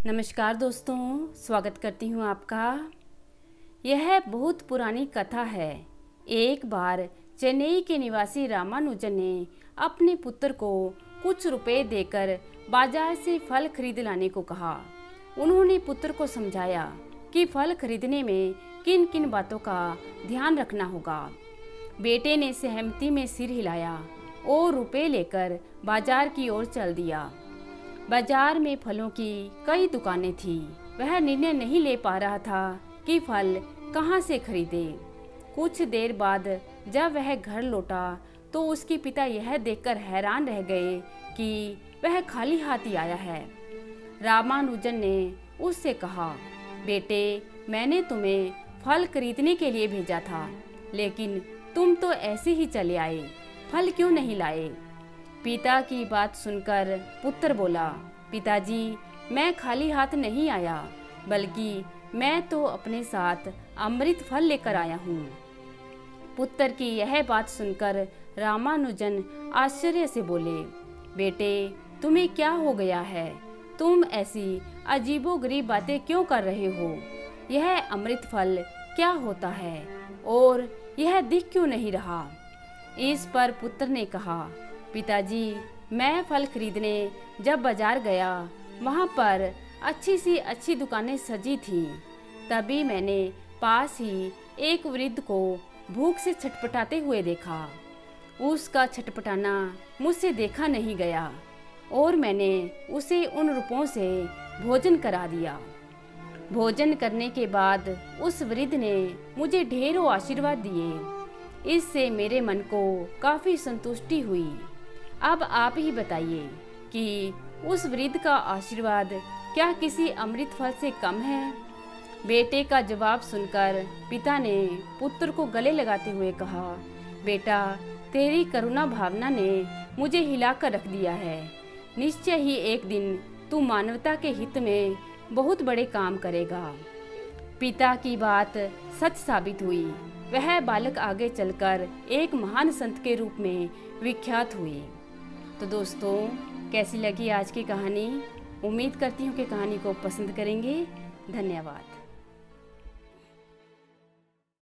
नमस्कार दोस्तों, स्वागत करती हूँ आपका। यह बहुत पुरानी कथा है। एक बार चेन्नई के निवासी रामानुजन ने अपने पुत्र को कुछ रुपए देकर बाजार से फल खरीद लाने को कहा। उन्होंने पुत्र को समझाया कि फल खरीदने में किन किन बातों का ध्यान रखना होगा। बेटे ने सहमति में सिर हिलाया और रुपए लेकर बाजार की ओर चल दिया। बाजार में फलों की कई दुकानें थीं। वह निर्णय नहीं ले पा रहा था कि फल कहाँ से खरीदे। कुछ देर बाद जब वह घर लौटा तो उसके पिता यह देखकर हैरान रह गए कि वह खाली हाथ ही आया है। रामानुजन ने उससे कहा, बेटे, मैंने तुम्हें फल खरीदने के लिए भेजा था, लेकिन तुम तो ऐसे ही चले आए, फल क्यों नहीं लाए? पिता की बात सुनकर पुत्र बोला, पिताजी, मैं खाली हाथ नहीं आया, बल्कि मैं तो अपने साथ अमृत फल लेकर आया हूँ। पुत्र की यह बात सुनकर रामानुजन आश्चर्य से बोले, बेटे, तुम्हें क्या हो गया है? तुम ऐसी अजीबोगरीब बातें क्यों कर रहे हो? यह अमृत फल क्या होता है और यह दिख क्यों नहीं रहा? इस पर पुत्र ने कहा, पिताजी, मैं फल खरीदने जब बाजार गया, वहाँ पर अच्छी सी अच्छी दुकानें सजी थीं। तभी मैंने पास ही एक वृद्ध को भूख से छटपटाते हुए देखा। उसका छटपटाना मुझसे देखा नहीं गया और मैंने उसे उन रुपयों से भोजन करा दिया। भोजन करने के बाद उस वृद्ध ने मुझे ढेरों आशीर्वाद दिए। इससे मेरे मन को काफ़ी संतुष्टि हुई। अब आप ही बताइए कि उस वृद्ध का आशीर्वाद क्या किसी अमृत फल से कम है? बेटे का जवाब सुनकर पिता ने पुत्र को गले लगाते हुए कहा, बेटा, तेरी करुणा भावना ने मुझे हिलाकर रख दिया है। निश्चय ही एक दिन तू मानवता के हित में बहुत बड़े काम करेगा। पिता की बात सच साबित हुई। वह बालक आगे चलकर एक महान संत के रूप में विख्यात हुए। तो दोस्तों, कैसी लगी आज की कहानी? उम्मीद करती हूँ कि कहानी को पसंद करेंगे। धन्यवाद।